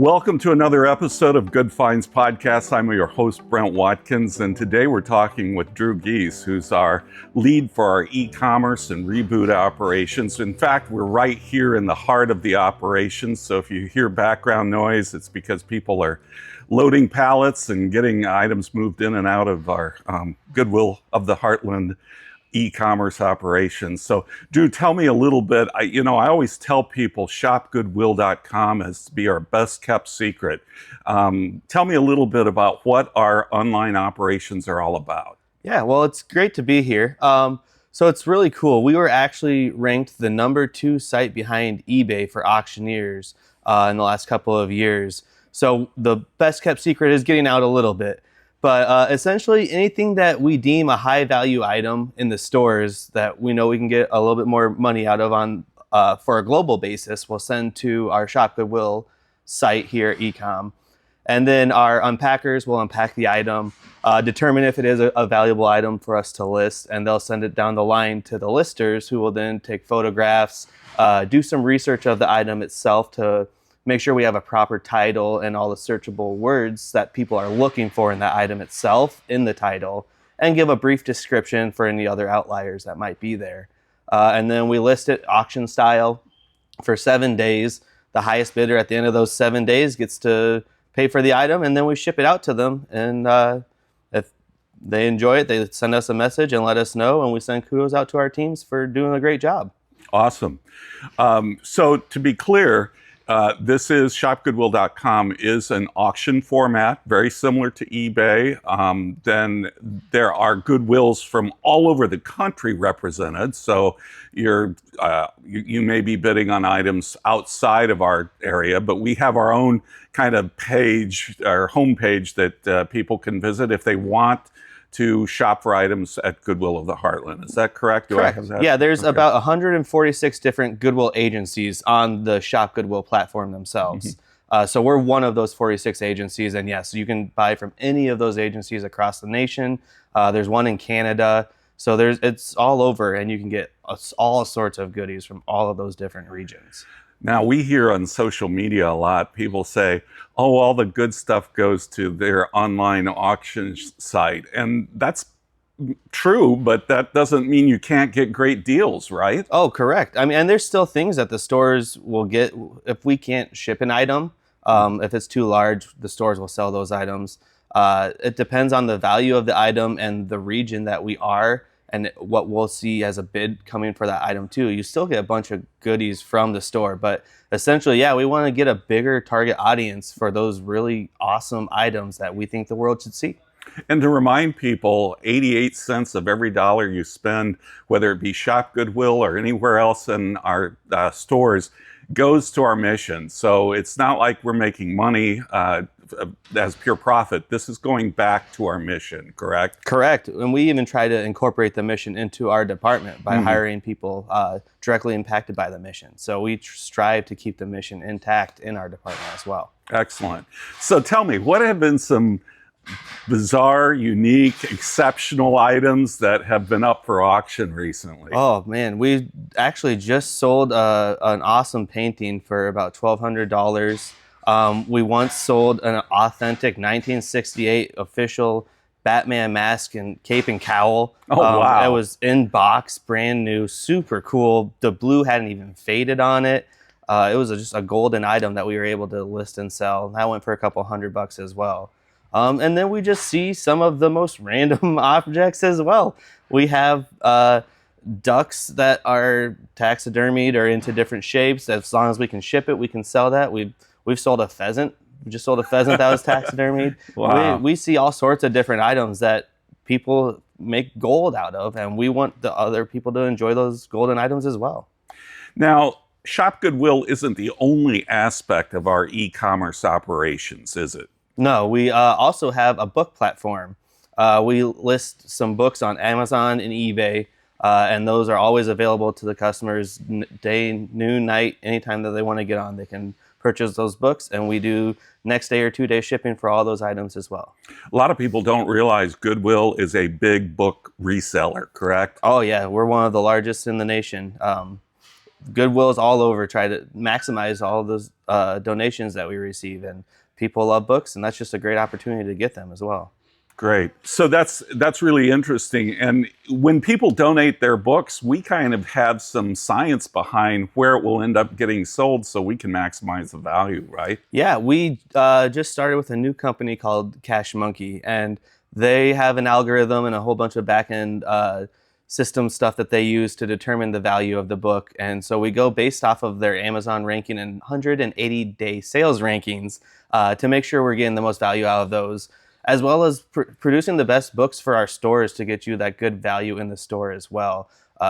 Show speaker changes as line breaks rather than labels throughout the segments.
Welcome to another episode of Good Finds Podcast. I'm your host, Brent Watkins, and today we're talking with Drew Geese, who's our lead for our e-commerce and reboot operations. In fact, we're right here in the heart of the operations, so if you hear background noise, it's because people are loading pallets and getting items moved in and out of our Goodwill of the Heartland e-commerce operations. So, Drew, tell me a little bit. I always tell people shopgoodwill.com is to be our best kept secret. Tell me a little bit about what our online operations are all about.
Yeah, well, it's great to be here. So it's really cool. We were actually ranked the #2 site behind eBay for auctioneers in the last couple of years. So the best kept secret is getting out a little bit. But essentially anything that we deem a high value item in the stores that we know we can get a little bit more money out of on for a global basis, we'll send to our Shop Goodwill site here at Ecom. And then our unpackers will unpack the item, determine if it is a valuable item for us to list, and they'll send it down the line to the listers, who will then take photographs, do some research of the item itself to make sure we have a proper title and all the searchable words that people are looking for in that item itself in the title, and give a brief description for any other outliers that might be there. And then we list it auction style for 7 days. The highest bidder at the end of those 7 days gets to pay for the item, and then we ship it out to them. And if they enjoy it, they send us a message and let us know, and we send kudos out to our teams for doing a great job.
Awesome. So to be clear, this is shopgoodwill.com is an auction format, very similar to eBay. Then there are Goodwills from all over the country represented. So you may be bidding on items outside of our area, but we have our own kind of page, our homepage that people can visit if they want to shop for items at Goodwill of the Heartland. Is that correct?
Correct. Yeah, there's about 146 different Goodwill agencies on the Shop Goodwill platform themselves. Mm-hmm. So we're one of those 46 agencies, and yes, you can buy from any of those agencies across the nation. There's one in Canada, so it's all over, and you can get all sorts of goodies from all of those different regions.
Now, we hear on social media a lot, people say, oh, all the good stuff goes to their online auction site. And that's true, but that doesn't mean you can't get great deals, right?
Oh, correct. I mean, and there's still things that the stores will get. If we can't ship an item, if it's too large, the stores will sell those items. It depends on the value of the item and the region that we are, and what we'll see as a bid coming for that item too. You still get a bunch of goodies from the store, but essentially, yeah, we want to get a bigger target audience for those really awesome items that we think the world should see.
And to remind people, 88 cents of every dollar you spend, whether it be Shop Goodwill or anywhere else in our stores, goes to our mission. So it's not like we're making money as pure profit. This is going back to our mission, correct?
Correct. And we even try to incorporate the mission into our department by hiring people directly impacted by the mission. So we strive to keep the mission intact in our department as well.
Excellent. So tell me, what have been some bizarre, unique, exceptional items that have been up for auction recently?
Oh man, we actually just sold an awesome painting for about $1,200. We once sold an authentic 1968 official Batman mask and cape and cowl.
Oh, wow.
It was in box, brand new, super cool. The blue hadn't even faded on it. It was just a golden item that we were able to list and sell. That went for a couple $100 as well. And then we just see some of the most random objects as well. We have ducks that are taxidermied or into different shapes. As long as we can ship it, we can sell that. We've sold a pheasant. We just sold a pheasant that was taxidermied.
Wow.
We see all sorts of different items that people make gold out of, and we want the other people to enjoy those golden items as well.
Now, Shop Goodwill isn't the only aspect of our e-commerce operations, is it?
No, we also have a book platform. We list some books on Amazon and eBay, and those are always available to the customers day, noon, night, anytime that they want to get on. They can purchase those books, and we do next day or 2 day shipping for all those items as well.
A lot of people don't realize Goodwill is a big book reseller, correct?
Oh yeah, we're one of the largest in the nation. Goodwill's all over, try to maximize all those donations that we receive, and people love books, and that's just a great opportunity to get them as well.
Great. So that's really interesting. And when people donate their books, we kind of have some science behind where it will end up getting sold, so we can maximize the value, right?
Yeah, we just started with a new company called Cash Monkey, and they have an algorithm and a whole bunch of back-end system stuff that they use to determine the value of the book. And so we go based off of their Amazon ranking and 180-day sales rankings to make sure we're getting the most value out of those, as well as producing the best books for our stores to get you that good value in the store as well.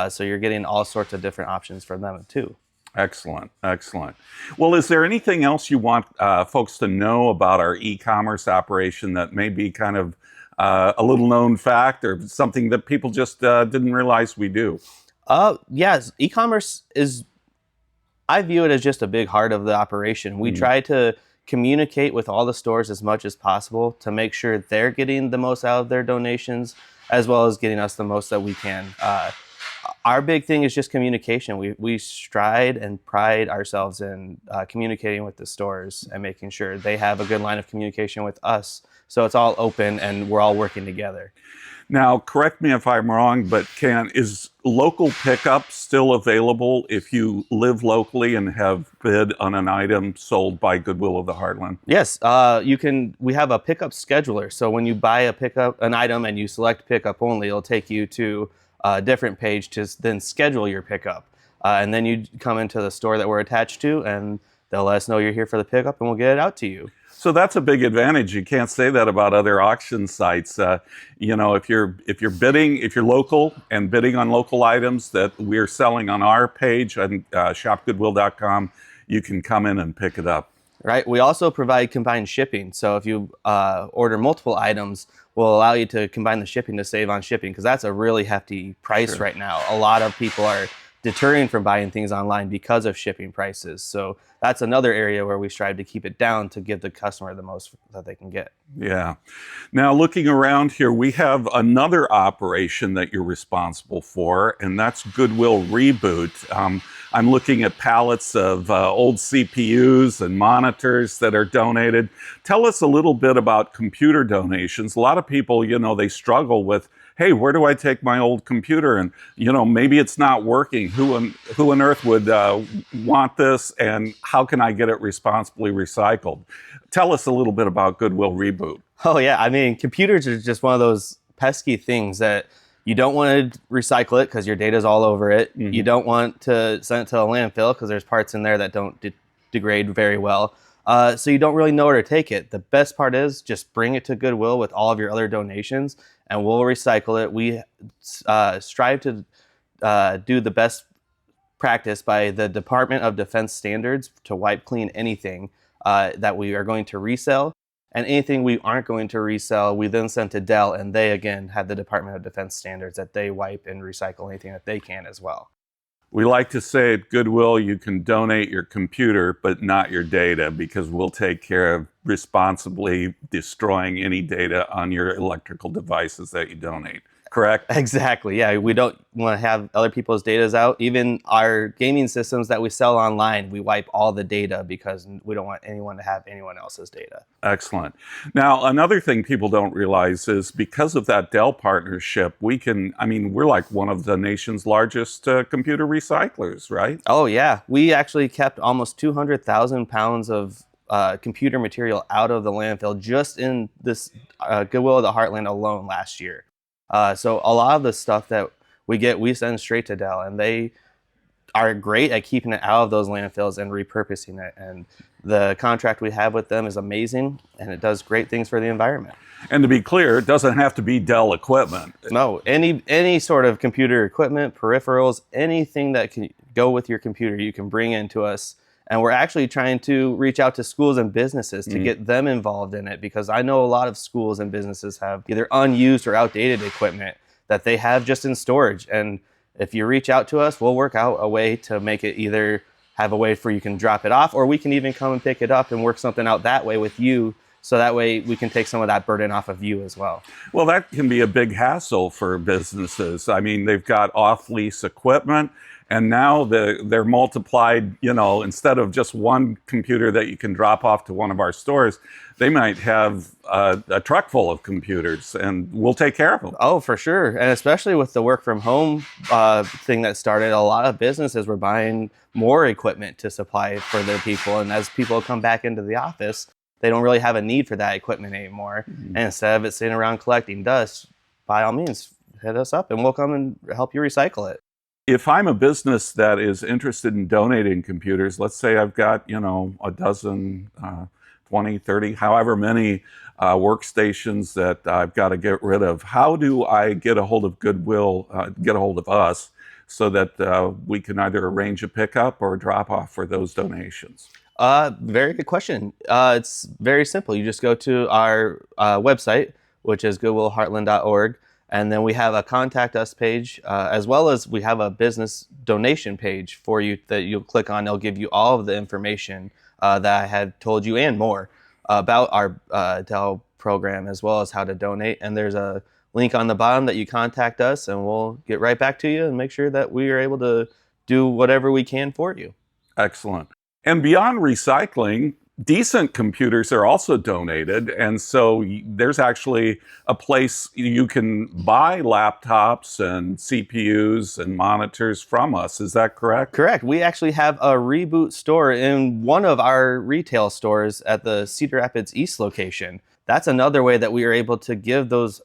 So you're getting all sorts of different options for them too.
Excellent, excellent. Well, is there anything else you want folks to know about our e-commerce operation that may be kind of a little known fact or something that people just didn't realize we do?
Yes, e-commerce is, I view it as just a big heart of the operation. We try to communicate with all the stores as much as possible to make sure they're getting the most out of their donations, as well as getting us the most that we can. Our big thing is just communication. We stride and pride ourselves in communicating with the stores and making sure they have a good line of communication with us. So it's all open and we're all working together.
Now, correct me if I'm wrong, but is local pickup still available if you live locally and have bid on an item sold by Goodwill of the Heartland?
Yes, you can. We have a pickup scheduler. So when you buy an item and you select pickup only, it'll take you to a different page to then schedule your pickup. And then you come into the store that we're attached to, and they'll let us know you're here for the pickup, and we'll get it out to you.
So that's a big advantage. You can't say that about other auction sites. You know, if you're local and bidding on local items that we're selling on our page on shopgoodwill.com, you can come in and pick it up.
Right. We also provide combined shipping. So if you order multiple items, we'll allow you to combine the shipping to save on shipping, because that's a really hefty price right now. A lot of people are deterring from buying things online because of shipping prices. So that's another area where we strive to keep it down to give the customer the most that they can get.
Yeah. Now, looking around here, we have another operation that you're responsible for, and that's Goodwill Reboot. I'm looking at pallets of old CPUs and monitors that are donated. Tell us a little bit about computer donations. A lot of people, you know, they struggle with, hey, where do I take my old computer? And, you know, maybe it's not working. Who on earth would want this? And how can I get it responsibly recycled? Tell us a little bit about Goodwill Reboot.
Oh, yeah. I mean, computers are just one of those pesky things that you don't want to recycle it because your data's all over it. Mm-hmm. You don't want to send it to a landfill because there's parts in there that don't degrade very well. So you don't really know where to take it. The best part is just bring it to Goodwill with all of your other donations, and we'll recycle it. We strive to do the best practice by the Department of Defense standards to wipe clean anything that we are going to resell. And anything we aren't going to resell, we then send to Dell, and they, again, have the Department of Defense standards that they wipe and recycle anything that they can as well.
We like to say at Goodwill, you can donate your computer, but not your data, because we'll take care of responsibly destroying any data on your electrical devices that you donate. Correct?
Exactly. Yeah, we don't want to have other people's data out. Even our gaming systems that we sell online, we wipe all the data because we don't want anyone to have anyone else's data.
Excellent. Now, another thing people don't realize is because of that Dell partnership, we're like one of the nation's largest computer recyclers, right?
Oh, yeah. We actually kept almost 200,000 pounds of computer material out of the landfill just in this Goodwill of the Heartland alone last year. So a lot of the stuff that we send straight to Dell, and they are great at keeping it out of those landfills and repurposing it. And the contract we have with them is amazing, and it does great things for the environment.
And to be clear, it doesn't have to be Dell equipment.
No, any sort of computer equipment, peripherals, anything that can go with your computer, you can bring into us. And we're actually trying to reach out to schools and businesses to get them involved in it, because I know a lot of schools and businesses have either unused or outdated equipment that they have just in storage. And if you reach out to us, we'll work out a way to make it either have a way for you can drop it off, or we can even come and pick it up and work something out that way with you So that way we can take some of that burden off of you as well.
Well, that can be a big hassle for businesses. I mean, they've got off-lease equipment, and now they're multiplied, instead of just one computer that you can drop off to one of our stores, they might have a truck full of computers, and we'll take care of them.
Oh, for sure. And especially with the work from home thing that started, a lot of businesses were buying more equipment to supply for their people. And as people come back into the office, they don't really have a need for that equipment anymore. Mm-hmm. And instead of it sitting around collecting dust, by all means, hit us up and we'll come and help you recycle it.
If I'm a business that is interested in donating computers, let's say I've got, a dozen, 20, 30, however many workstations that I've got to get rid of, how do I get a hold of Goodwill, get a hold of us, so that we can either arrange a pickup or drop off for those donations?
Very good question. It's very simple. You just go to our website, which is goodwillheartland.org. And then we have a contact us page, as well as we have a business donation page for you that you'll click on. It'll give you all of the information that I had told you and more about our Dell program, as well as how to donate. And there's a link on the bottom that you contact us, and we'll get right back to you and make sure that we are able to do whatever we can for you.
Excellent. And beyond recycling, decent computers are also donated. And so there's actually a place you can buy laptops and CPUs and monitors from us. Is that correct?
Correct. We actually have a Reboot store in one of our retail stores at the Cedar Rapids East location. That's another way that we are able to give those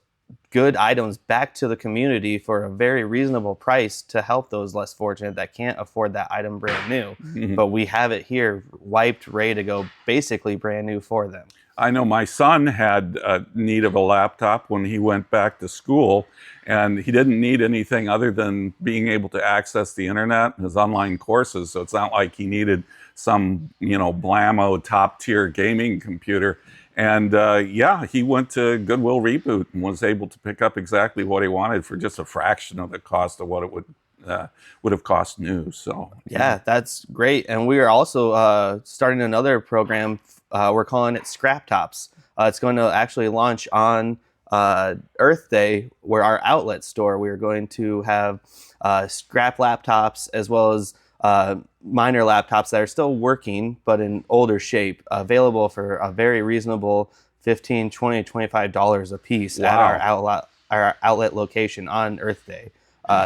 good items back to the community for a very reasonable price to help those less fortunate that can't afford that item brand new. Mm-hmm. But we have it here wiped, ready to go, basically brand new for them.
I know my son had need of a laptop when he went back to school, and he didn't need anything other than being able to access the internet and his online courses. So it's not like he needed some, blammo top tier gaming computer. And he went to Goodwill Reboot and was able to pick up exactly what he wanted for just a fraction of the cost of what it would have cost new. So
yeah, that's great. And we are also starting another program. We're calling it Scrap Tops. It's going to actually launch on Earth Day, where our outlet store, we are going to have scrap laptops as well as minor laptops that are still working but in older shape, available for a very reasonable $15, $20, $25 a piece. Wow. At our outlet location on Earth Day.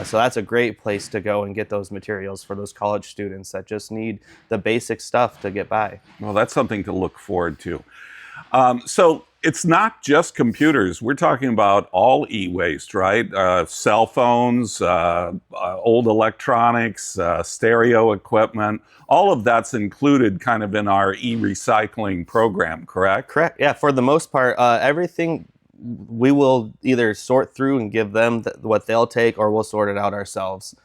So that's a great place to go and get those materials for those college students that just need the basic stuff to get by.
Well, that's something to look forward to. So it's not just computers. We're talking about all e-waste, right? Cell phones, old electronics, stereo equipment. All of that's included kind of in our e-recycling program, correct?
Correct. Yeah, for the most part, everything we will either sort through and give them what they'll take, or we'll sort it out ourselves.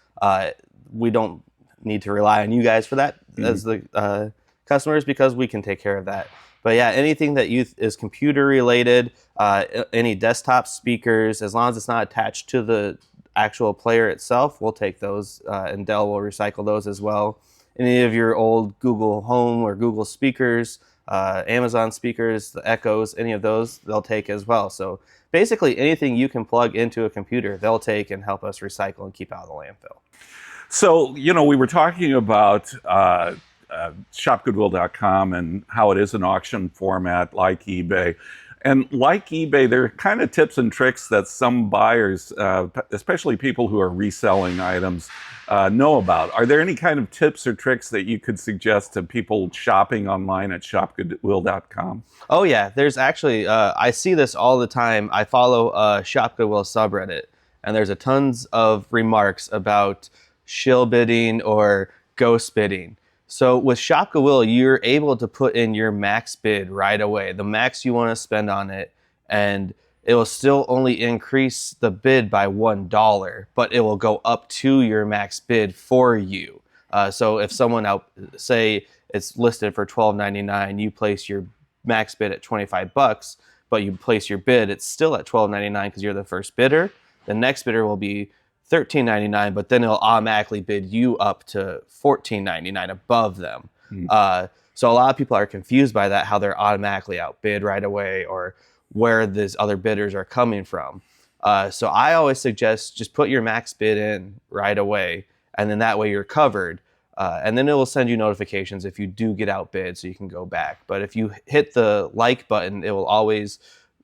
We don't need to rely on you guys for that as the customers, because we can take care of that. But yeah, anything that is computer related, any desktop speakers, as long as it's not attached to the actual player itself, we'll take those, and Dell will recycle those as well. Any of your old Google Home or Google speakers, Amazon speakers, the Echoes, any of those, they'll take as well. So basically anything you can plug into a computer, they'll take and help us recycle and keep out of the landfill.
So, we were talking about shopgoodwill.com and how it is an auction format like eBay. And like eBay, there are kind of tips and tricks that some buyers, especially people who are reselling items, know about. Are there any kind of tips or tricks that you could suggest to people shopping online at shopgoodwill.com?
Oh yeah, there's actually, I see this all the time. I follow a Shop Goodwill subreddit, and there's a tons of remarks about shill bidding or ghost bidding. So with Shop Goodwill, you're able to put in your max bid right away, the max you want to spend on it, and it will still only increase the bid by $1, but it will go up to your max bid for you. So if someone say it's listed for $12.99, you place your max bid at $25, but you place your bid, it's still at $12.99 because you're the first bidder. The next bidder will be $13.99, but then it'll automatically bid you up to $14.99 above them. So a lot of people are confused by that, how they're automatically outbid right away, or where these other bidders are coming from. So I always suggest just put your max bid in right away, and then that way you're covered. And then it will send you notifications if you do get outbid, so you can go back. But if you hit the like button, it will always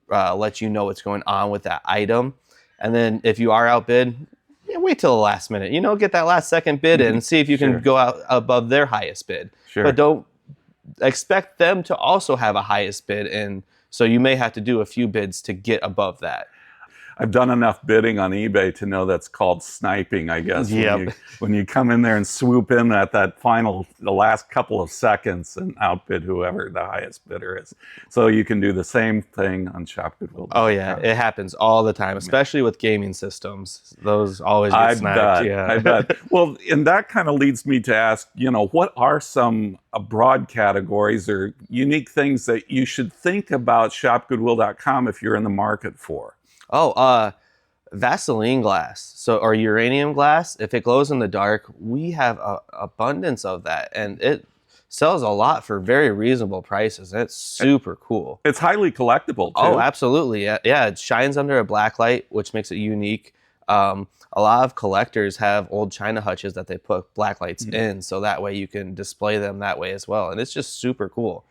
let you know what's going on with that item. And then if you are outbid, wait till the last minute. Get that last second bid in and see if you
Sure.
can go out above their highest bid.
Sure.
But don't expect them to also have a highest bid in. So you may have to do a few bids to get above that.
I've done enough bidding on eBay to know that's called sniping, I guess.
Yep.
When you come in there and swoop in at the last couple of seconds and outbid whoever the highest bidder is. So you can do the same thing on ShopGoodwill.
Oh yeah, it happens all the time, especially with gaming systems. Those always get sniped.
I bet. Well, and that kind of leads me to ask, what are some broad categories or unique things that you should think about ShopGoodwill.com if you're in the market for?
Vaseline glass, or uranium glass. If it glows in the dark, we have a abundance of that, and it sells a lot for very reasonable prices. It's super cool.
It's highly collectible too.
Oh, absolutely. Yeah, it shines under a black light, which makes it unique. A lot of collectors have old china hutches that they put black lights in, so that way you can display them that way as well, and it's just super cool.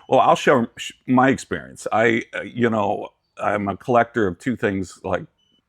Well, I'll share my experience. I'm a collector of two things. Like,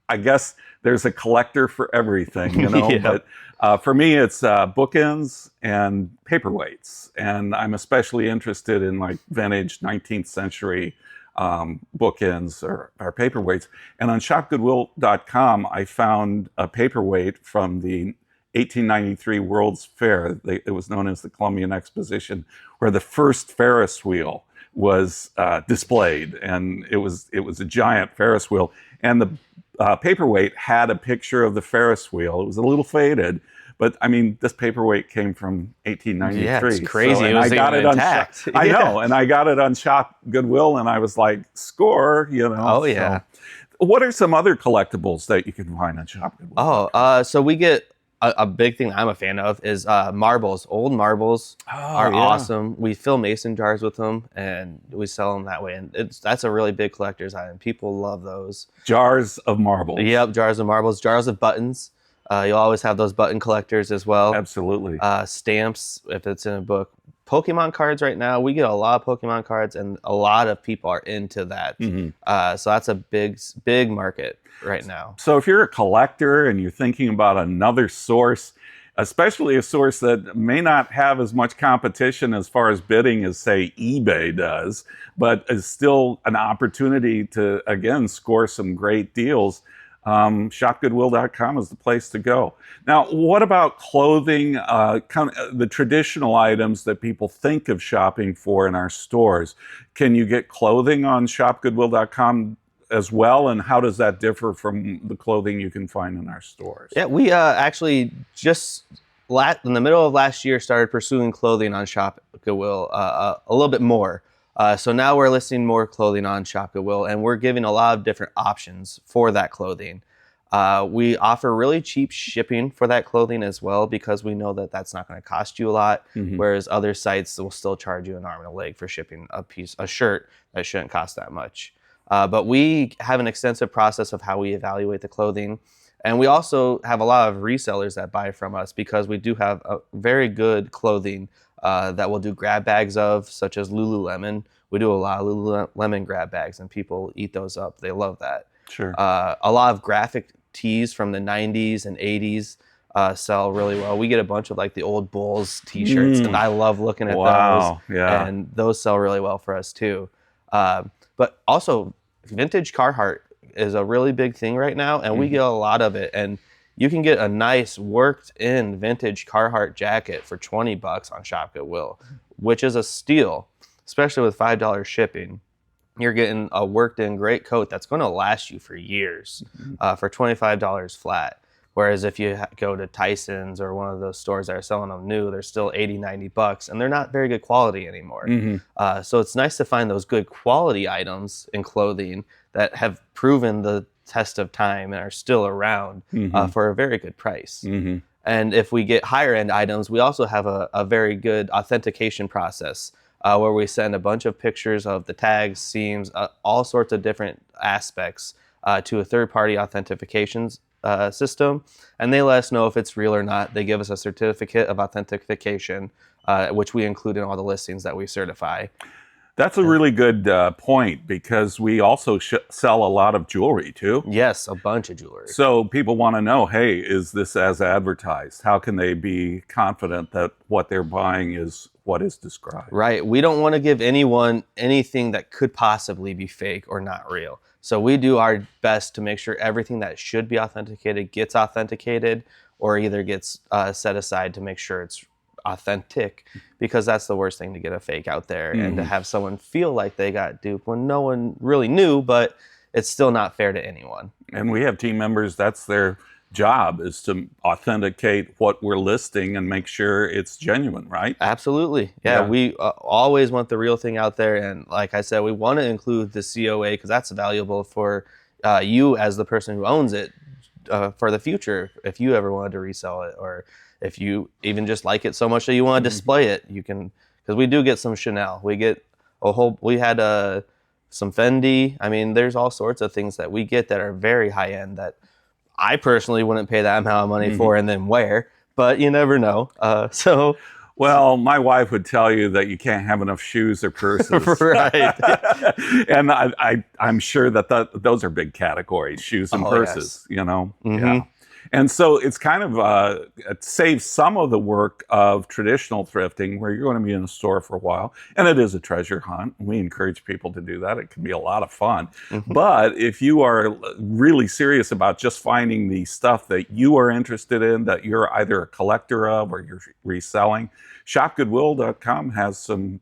I guess there's a collector for everything,
Yeah.
But for me, it's bookends and paperweights. And I'm especially interested in like vintage 19th century bookends or paperweights. And on shopgoodwill.com, I found a paperweight from the 1893 World's Fair. It was known as the Columbian Exposition, where the first Ferris wheel was displayed, and it was a giant Ferris wheel, and the paperweight had a picture of the Ferris wheel. It was a little faded, but I mean, this paperweight came from 1893.
Yeah, it's crazy.
And
it was
I got it
intact.
I know, and I got it on Shop Goodwill, and I was like, score,
Oh yeah.
So, what are some other collectibles that you can find on Shop Goodwill?
So we get a big thing I'm a fan of is marbles. Old marbles are awesome. We fill mason jars with them, and we sell them that way. And that's a really big collector's item. People love those.
Jars of marbles.
Yep, jars of marbles, jars of buttons. You'll always have those button collectors as well.
Absolutely.
Stamps, if it's in a book. Pokemon cards right now, we get a lot of Pokemon cards, and a lot of people are into that. So that's a big market right now.
So if you're a collector and you're thinking about another source, especially a source that may not have as much competition as far as bidding as, say, eBay does, but is still an opportunity to, again, score some great deals, shopgoodwill.com is the place to go. Now, what about clothing, the traditional items that people think of shopping for in our stores? Can you get clothing on shopgoodwill.com as well? And how does that differ from the clothing you can find in our stores?
Yeah, we actually just in the middle of last year started pursuing clothing on Shop Goodwill a little bit more. So now we're listing more clothing on Shop Goodwill, and we're giving a lot of different options for that clothing. We offer really cheap shipping for that clothing as well, because we know that that's not going to cost you a lot, whereas other sites will still charge you an arm and a leg for shipping a shirt that shouldn't cost that much. But we have an extensive process of how we evaluate the clothing. And we also have a lot of resellers that buy from us, because we do have a very good clothing that we'll do grab bags of, such as Lululemon. We do a lot of Lululemon grab bags, and people eat those up. They love that.
Sure.
A lot of graphic tees from the 90s and 80s sell really well. We get a bunch of like the old Bulls t-shirts, and I love looking at those.
Yeah.
And those sell really well for us too. But also, vintage Carhartt is a really big thing right now, and we get a lot of it. And you can get a nice worked-in vintage Carhartt jacket for $20 on Shop Goodwill, which is a steal, especially with $5 shipping. You're getting a worked-in great coat that's going to last you for years for $25 flat. Whereas if you go to Tyson's or one of those stores that are selling them new, they're still $80, $90, and they're not very good quality anymore. So it's nice to find those good quality items in clothing that have proven the test of time and are still around for a very good price. And if we get higher end items, we also have a very good authentication process. where we send a bunch of pictures of the tags, seams, all sorts of different aspects to a third-party authentication system, and they let us know if it's real or not. They give us a certificate of authentication, which we include in all the listings that we certify.
That's a really good point, because we also sell a lot of jewelry too.
Yes, a bunch of jewelry.
So people want to know, hey, is this as advertised? How can they be confident that what they're buying is what is described?
Right. We don't want to give anyone anything that could possibly be fake or not real. So we do our best to make sure everything that should be authenticated gets authenticated, or either gets set aside to make sure it's authentic, because that's the worst thing, to get a fake out there and to have someone feel like they got duped when no one really knew, but it's still not fair to anyone.
And we have team members, that's their job, is to authenticate what we're listing and make sure it's genuine, right?
Absolutely. Yeah. We always want the real thing out there. And like I said, we want to include the COA because that's valuable for you as the person who owns it for the future. If you ever wanted to resell it, or if you even just like it so much that you want to display it, you can, because we do get some Chanel. We get we had some Fendi. I mean, there's all sorts of things that we get that are very high end that I personally wouldn't pay that amount of money for and then wear, but you never know.
Well, my wife would tell you that you can't have enough shoes or purses.
Right.
And I'm sure that those are big categories, shoes and purses, you know? Yeah. And so it's kind of, it saves some of the work of traditional thrifting, where you're going to be in a store for a while. And it is a treasure hunt. We encourage people to do that. It can be a lot of fun. But if you are really serious about just finding the stuff that you are interested in, that you're either a collector of or you're reselling, shopgoodwill.com has some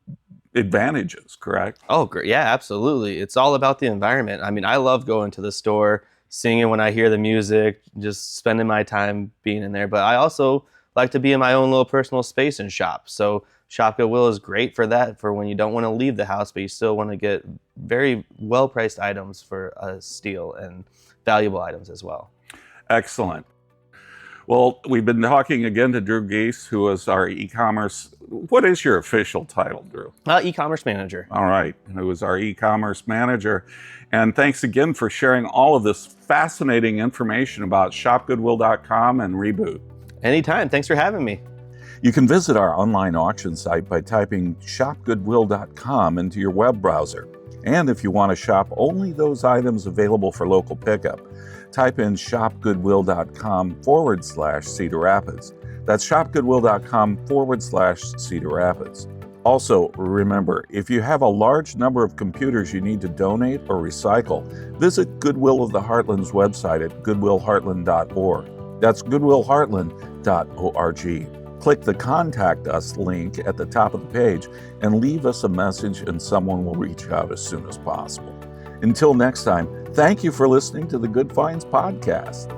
advantages, correct?
Oh, great. Yeah, absolutely. It's all about the environment. I mean, I love going to the store, singing when I hear the music, just spending my time being in there. But I also like to be in my own little personal space and shop. So Shop Goodwill is great for that, for when you don't want to leave the house, but you still want to get very well-priced items for a steal, and valuable items as well.
Excellent. Well, we've been talking again to Drew Geese, who is our e-commerce. What is your official title, Drew?
E-commerce manager.
All right. Who is our e-commerce manager. And thanks again for sharing all of this fascinating information about shopgoodwill.com and Reboot.
Anytime. Thanks for having me.
You can visit our online auction site by typing shopgoodwill.com into your web browser. And if you want to shop only those items available for local pickup, type in shopgoodwill.com/Cedar Rapids. That's shopgoodwill.com/Cedar Rapids. Also, remember, if you have a large number of computers you need to donate or recycle, visit Goodwill of the Heartland's website at goodwillheartland.org. That's goodwillheartland.org. Click the Contact Us link at the top of the page and leave us a message, and someone will reach out as soon as possible. Until next time, thank you for listening to the Good Finds Podcast.